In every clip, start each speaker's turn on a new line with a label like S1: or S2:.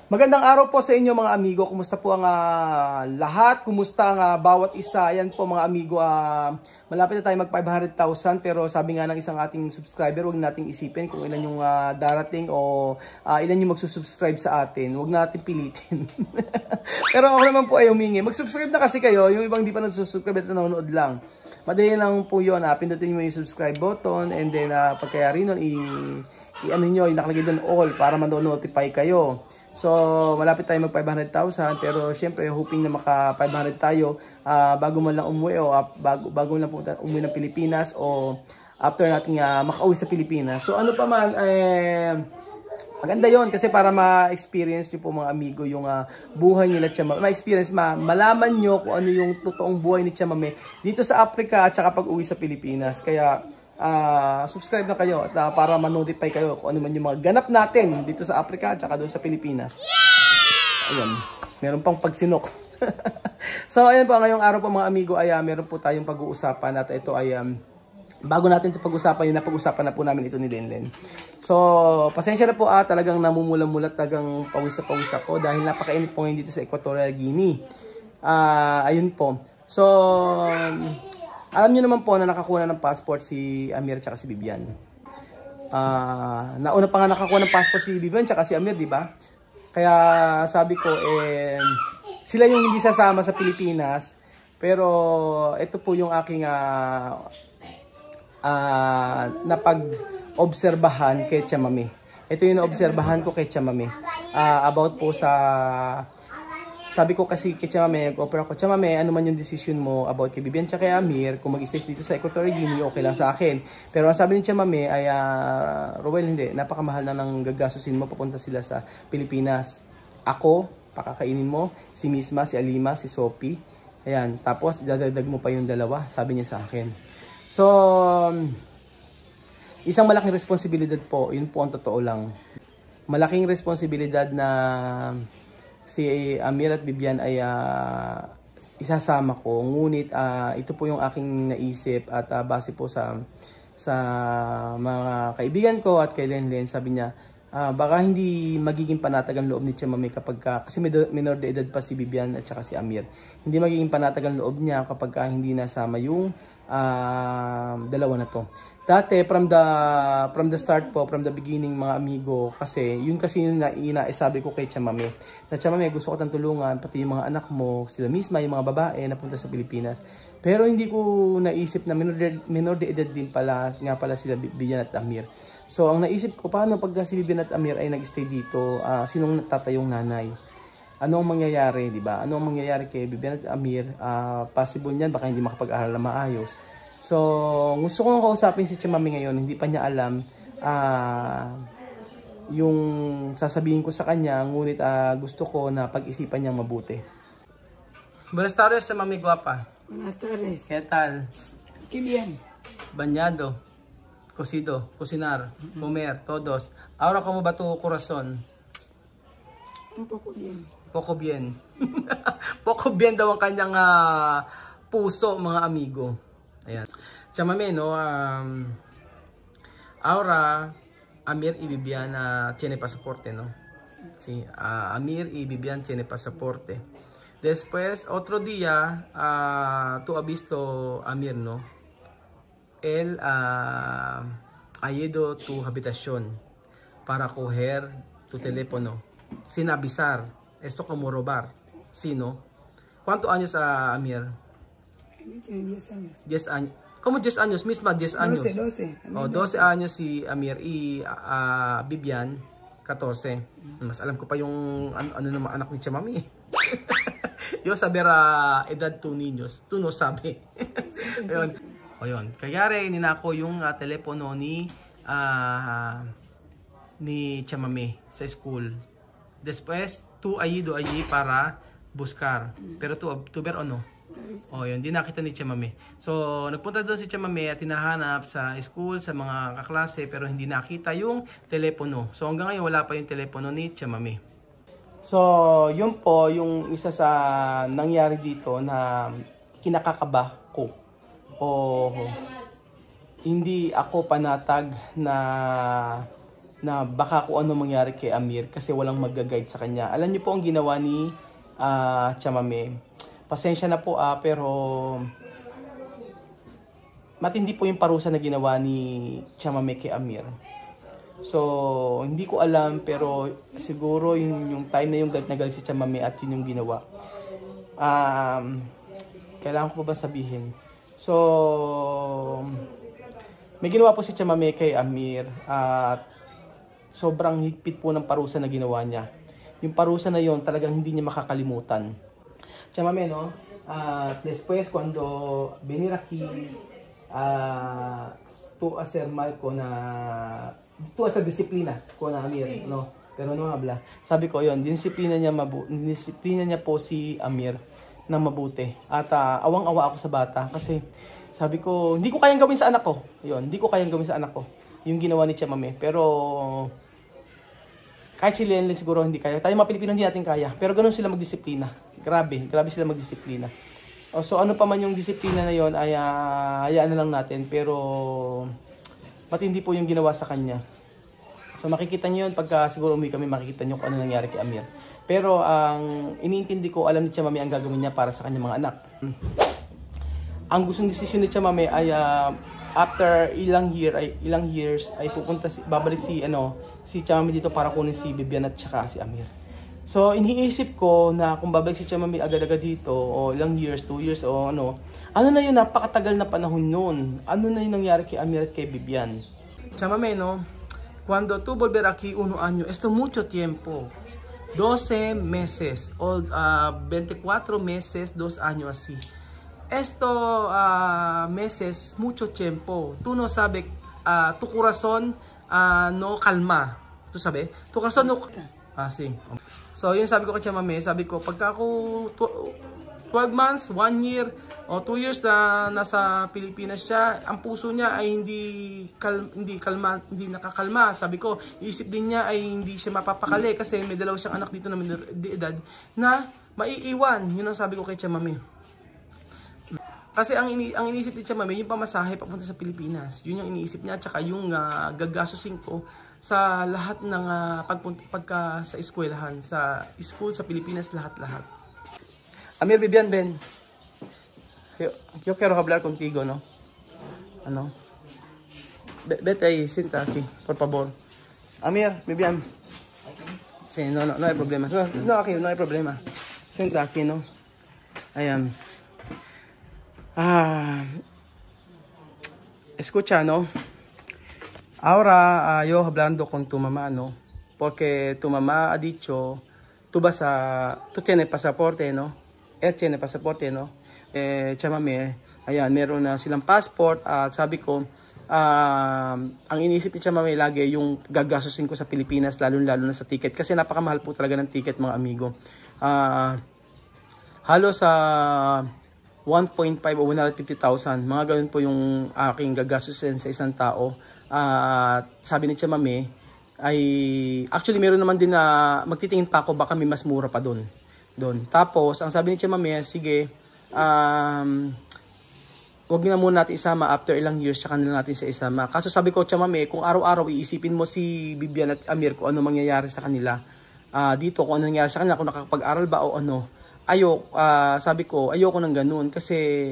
S1: Magandang araw po sa inyo mga amigo. Kumusta po ang lahat? Kumusta ang bawat isa? Ayan po mga amigo, malapit na tayo mag 500,000 pero sabi nga ng isang ating subscriber, huwag nating isipin kung ilan yung darating o ilan yung magsusubscribe sa atin. Huwag natin pilitin. Pero ako naman po ay humingi. Mag-subscribe na kasi kayo. Yung ibang di pa nagsusubscribe at nanonood lang. Madali lang po yun. Pindutin mo yung subscribe button and then pagkayari nun, i-ano nyo, yung nakalagay doon all para ma-notify kayo. So, malapit tayo mag 500,000 pero syempre hoping na maka 500 tayo bago man lang umuwi o bago lang umuwi ng Pilipinas o after natin makauwi sa Pilipinas. So, ano pa man, maganda yon kasi para ma-experience nyo po mga amigo yung buhay nila Chamame. Ma-experience, malaman nyo kung ano yung totoong buhay ni Chamame dito sa Africa at saka pag uwi sa Pilipinas. Kaya, subscribe na kayo at para ma-notify kayo kung ano man yung mga ganap natin dito sa Africa at saka doon sa Pilipinas. Ayun, meron pang pagsinok. So ayun po, ngayong araw po mga amigo ay meron po tayong pag-uusapan at ito ay bago natin ito pag-usapan, yung napag-usapan na po namin ito ni Lenlen. So pasensya na po talagang namumula-mulat, talagang pawis ako dahil napakainit po ngayon dito sa Equatorial Guinea. Ayun po. So alam niyo naman po na nakakuha ng passport si Amir at si Vivian. Nauna pa nga nakakuha ng passport si Vivian at si Amir, di ba? Kaya sabi ko, sila yung hindi sasama sa Pilipinas. Pero ito po yung aking napag-obserbahan kay Chamame. Ito yung na-obserbahan ko kay Chamame. About po sa... Sabi ko kasi kay Chamame, nag-offer ako, Chamame, ano man yung decision mo about kay Vivian at kay Amir, kung mag-stay dito sa Equatorial Guinea, okay lang sa akin. Pero ang sabi ni Chamame ay, Rowel, hindi, napakamahal na ng gagasusin mo, papunta sila sa Pilipinas. Ako, pakakainin mo, si Misma, si Alima, si Sophie, ayan, tapos dadagdag mo pa yung dalawa, sabi niya sa akin. So, isang malaking responsibilidad po, yun po ang totoo lang. Malaking responsibilidad na si Amir at Vivian ay isasama ko. Ngunit ito po yung aking naisip at base po sa mga kaibigan ko at kay Lenlen, sabi niya, baka hindi magiging panatag ang loob ni Chamame kapag kasi minor de edad pa si Vivian at saka si Amir. Hindi magiging panatag ang loob niya kapag hindi nasama yung dalawa na to. Dati from the start po, from the beginning mga amigo, kasi yun kasi yung inaisabi ko kay Chamame. Na Chamame, gusto ko tang tulungan, pati yung mga anak mo, sila misma, yung mga babae na punta sa Pilipinas. Pero hindi ko naisip na minor de edad din pala, nga pala sila Vivian at Amir. So ang naisip ko, paano pag si Vivian at Amir ay nag-stay dito, sinong tatayong nanay? Ano ang mangyayari, di ba? Ano ang mangyayari kay Vivian at Amir? Possible niyan, baka hindi makapag-aral na maayos. So, gusto kong kausapin si Chamame ngayon, hindi pa niya alam yung sasabihin ko sa kanya, ngunit gusto ko na pag-isipan niyang mabuti. Buenas tardes, Mami Guapa.
S2: Buenas tardes.
S1: ¿Qué tal?
S2: Qué bien.
S1: Bañado, cocido, cocinar, comer, todos. Ahora, ¿cómo va tu corazón?
S2: Un poco bien.
S1: Poco bien. Poco bien daw ang kanyang puso, mga amigo. Ayan. Chamame, no? Ahora, Amir y Vivian tiene pasaporte, ¿no? Sí, Amir y Vivian tiene pasaporte. Después, otro día, tú has visto Amir, ¿no? Él ha ido a tu habitación para coger tu teléfono sin avisar. Esto como robar, ¿sí, no? ¿Cuántos años Amir?
S2: Tiene 10 años.
S1: 10 años. ¿Cómo 10 años? Misma 10 años.
S2: 12.
S1: Oh, 12 años si Amir y Vivian, 14. Mas alam ko pa yung ano naman anak ni Chamame. Yo saber edad tu niños. Tu no sabi. Ayun. O yun. Kayari, ninako yung telepono ni Chamame sa school. Después, tu ha ido allí para buscar. Pero tu ver o no? O yun, di nakita ni Chamame. So, nagpunta doon si Chamame at hinahanap sa school, sa mga kaklase, pero hindi nakita yung telepono. So, hanggang ngayon, wala pa yung telepono ni Chamame. So, yun po, yung isa sa nangyari dito na kinakakaba ko. O hindi ako panatag na na baka kung ano mangyari kay Amir kasi walang mag-guide sa kanya. Alam niyo po ang ginawa ni Chamame. Pasensya na po pero matindi po yung parusa na ginawa ni Chamame kay Amir. So, hindi ko alam pero siguro yung time na yung galit si Chamame at yun yung ginawa. Kailangan ko pa ba sabihin? So, may ginawa po si Chamame kay Amir at sobrang higpit po ng parusa na ginawa niya. Yung parusa na yon talagang hindi niya makakalimutan. Chamame, no? Después, cuando venir aquí tú hacer mal con tú hacer disiplina con Amir, no? Pero no habla. Sabi ko yon, disiplina niya po si Amir na mabuti. At awang-awa ako sa bata kasi sabi ko, hindi ko kayang gawin sa anak ko. Yun, hindi ko kayang gawin sa anak ko. Yung ginawa ni Chamame. Pero kahit si Lenlen siguro hindi kaya. Tayo mga Pilipino hindi natin kaya. Pero ganun sila magdisiplina. Grabe sila magdisiplina. So ano pa man yung disiplina na yon ay hayaan na lang natin. Pero matindi po yung ginawa sa kanya. So makikita nyo yun pagka siguro umuwi kami, makikita nyo kung ano nangyari kay Amir. Pero ang iniintindi ko, alam ni Chamame ang gagawin niya para sa kanyang mga anak. Ang gustong desisyon ni Chamame ay after ilang years ay babalik si Chamame dito para kunin si Vivian at saka si Amir. So iniisip ko na kung babalik si Chamame agad-agad dito o ilang years, 2 years o ano na yun, napakatagal na panahon noon. Ano na yun nangyari kay Amir at kay Vivian? Chamame, no? Cuando tú volver aquí 1 año, esto mucho tiempo. 12 meses o 24 meses, 2 años así. Esto meses, mucho tiempo. Tú no sabes, tu corazón no calma. ¿Tú sabes? Tu corazón no... sí. So, yun sabi ko kay Chamame, sabi ko, pagka ako 12 months, 1 year, o 2 years na nasa Pilipinas siya, ang puso niya ay hindi nakakalma. Sabi ko, isip din niya ay hindi siya mapapakali kasi may dalawa siyang anak dito na may edad na maiiwan. Yun ang sabi ko kay Chamame. Kasi ang iniisip ni Chamame, yung pamasahe papunta sa Pilipinas. Yun yung iniisip niya, at saka yung gagasusin ko sa lahat ng pagka sa eskwelahan, sa school, sa Pilipinas, lahat-lahat. Amir, Vivian, ven. Yo quiero hablar contigo, ¿no? Ano? Vete ahí, sienta aquí, por favor. Amir, Vivian. Sí, no hay problema. No, aquí, no hay problema. Sienta aquí, ¿no? Ayan. Escucha, ¿no? Ahora yo hablando con tu mamá, ¿no? Porque tu mamá ha dicho, tú tienes pasaporte, ¿no? Él tiene pasaporte, ¿no? Chamame, ayan, meron na silang passport at sabi ko, ang iniisip ni Chamame lagi yung gagastusin ko sa Pilipinas, lalo na sa ticket kasi napakamahal po talaga ng ticket, mga amigo. Halos 1.5 o 150,000, mga ganun po yung aking gagastusin sa isang tao. Sabi ni Chamame ay actually meron naman din na magtitingin pa ako baka may mas mura pa doon. Tapos ang sabi ni Chamame, sige, wag na muna natin isama, after ilang years saka na natin sa isama. Kaso sabi ko, Chamame, kung araw-araw iisipin mo si Vivian at Amir kung ano mangyayari sa kanila dito, kung ano nangyayari sa kanila, kung nakakapag-aral ba o ano, sabi ko, ayoko ng ganun kasi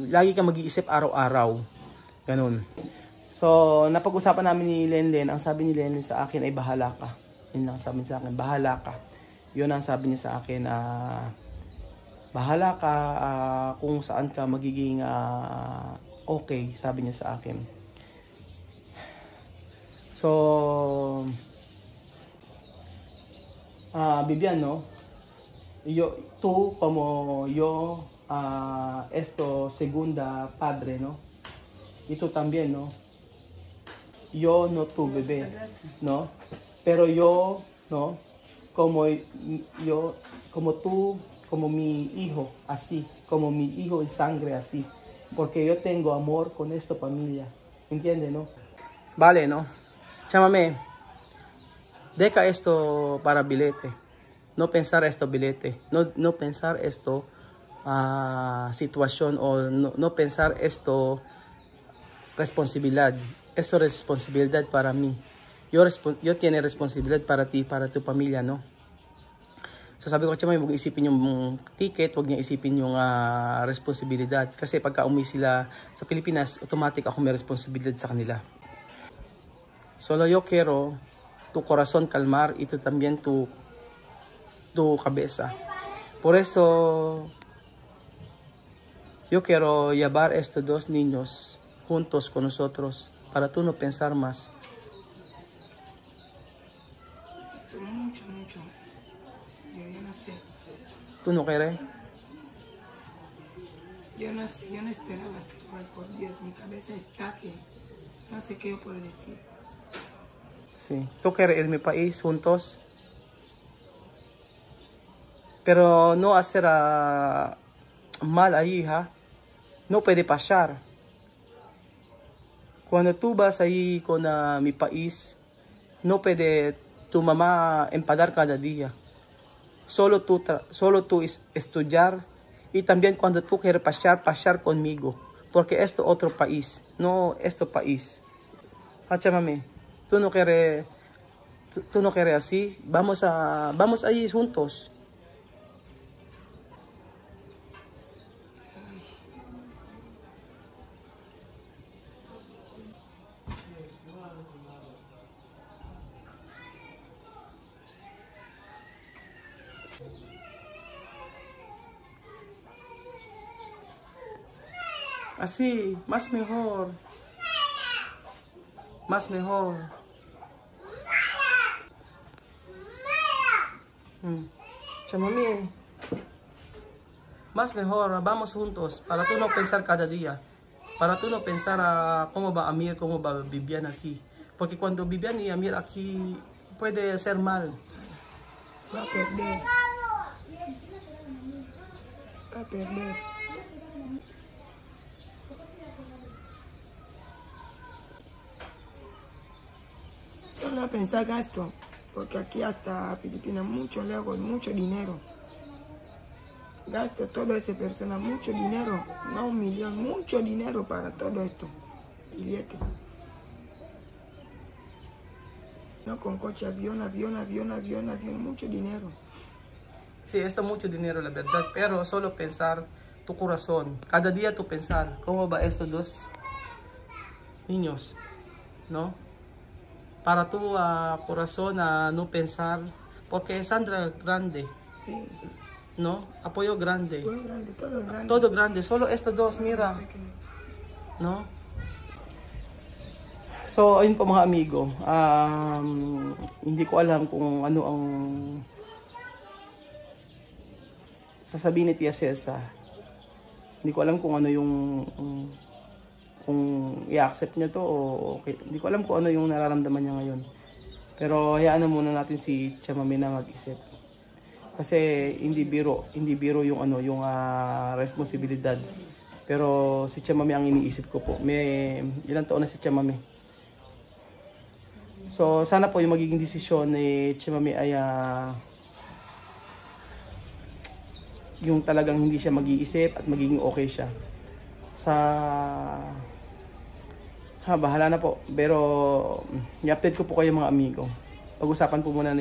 S1: lagi kang mag-iisip araw-araw. Ganun. So, napag-usapan namin ni Lenlen, ang sabi ni Lenlen sa akin ay bahala ka. Yun ang sabi niya sa akin, bahala ka. Yun ang sabi niya sa akin, bahala ka kung saan ka magiging okay, sabi niya sa akin. So, Vivian, no? Tú como yo, esto segunda padre, no? Y tú también, no? Yo no tu bebé, ¿no? Pero yo, ¿no? Como tú, como mi hijo, así, como mi hijo en sangre, así, porque yo tengo amor con esta familia, ¿entiendes, no? Vale, ¿no? Chamame, deja esto para billete, no pensar esto billete, no pensar esto situación o no pensar esto responsabilidad, esto responsabilidad para mí. yo tiene responsibilidad para ti, para tu pamilya, no? So sabi ko kay Chamame, huwag isipin yung ticket, huwag niya isipin yung responsibilidad. Kasi pagka umuwi sila sa Pilipinas, automatic ako may responsibilidad sa kanila. Solo yo quiero tu corazón calmar y tu también tu cabeza. Por eso yo quiero llevar estos dos niños juntos con nosotros para tú no pensar más.
S2: Mucho, mucho. Yo no sé.
S1: ¿Tú no quieres?
S2: Yo no sé, yo no esperaba así, por Dios, mi cabeza está que no sé qué yo puedo decir.
S1: Sí. ¿Tú quieres ir a mi país juntos? Pero no hacer mal ahí, ¿ha? No puede pasar. Cuando tú vas ahí con mi país, no puede tu mamá enfadar cada día. Solo tú estudiar. Y también cuando tú quieres pasar conmigo. Porque esto es otro país, no este país. Chamame, tú no quieres así. Vamos ahí juntos. Así, más mejor. Más mejor. Chamame, más mejor, vamos juntos. Para tú no pensar cada día. Para tú no pensar cómo va Amir, cómo va Vivian aquí. Porque cuando Vivian y Amir aquí puede ser mal.
S2: Va a perder. Va a perder. Solo pensar gasto, porque aquí hasta Filipinas mucho lejos, mucho dinero. Gasto todo ese persona, mucho dinero, no 1 millón, mucho dinero para todo esto. Billete. No con coche, avión, mucho dinero.
S1: Sí, esto es mucho dinero, la verdad. Pero solo pensar tu corazón. Cada día tú pensar, ¿cómo va estos dos niños? ¿No? Para tu corazón no pensar, porque Sandra grande,
S2: Sí.
S1: ¿no? Apoyo grande.
S2: Todo grande, todo grande.
S1: Todo grande, solo estos dos, mira. ¿No? So, ayun po mga amigo. Hindi ko alam kung ano ang sasabihin ni Tia Cesa. Hindi ko alam kung ano yung kung i-accept niya to o okay. Hindi ko alam kung ano yung nararamdaman niya ngayon. Pero hayaan na muna natin si Chamame na mag-isip. Kasi hindi biro yung yung responsibilidad. Pero si Chamame ang iniisip ko po. May ilang taon na si Chamame. So sana po yung magiging desisyon ni Chamame ay yung talagang hindi siya mag-iisip at magiging okay siya. Bahala na po. Pero i-update ko po kayo mga amigo. Pag-usapan po muna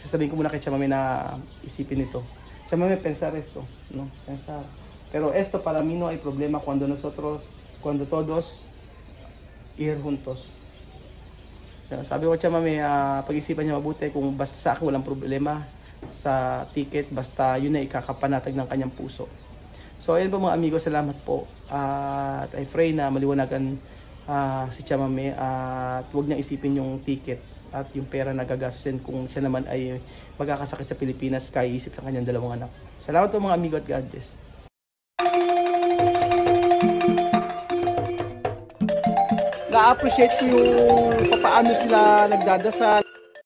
S1: sasabihin ko muna kay Chamame na isipin ito. Chamame, pensar esto, no? Pensar. Pero esto para mí no hay problema cuando todos ir juntos. Sabi ko Chamame, pag-isipan niya mabuti kung basta sa akin walang problema sa ticket, basta yun na ikakapanatag ng kanyang puso. So ayun po mga amigo, salamat po. At I pray na maliwanagan si Chamame at huwag niya isipin yung ticket at yung pera na gagastusin kung siya naman ay magkakasakit sa Pilipinas kaya isip ng kanyang dalawang anak. Salamat po mga amigo at God bless. Na-appreciate ko yung paano sila nagdadasal.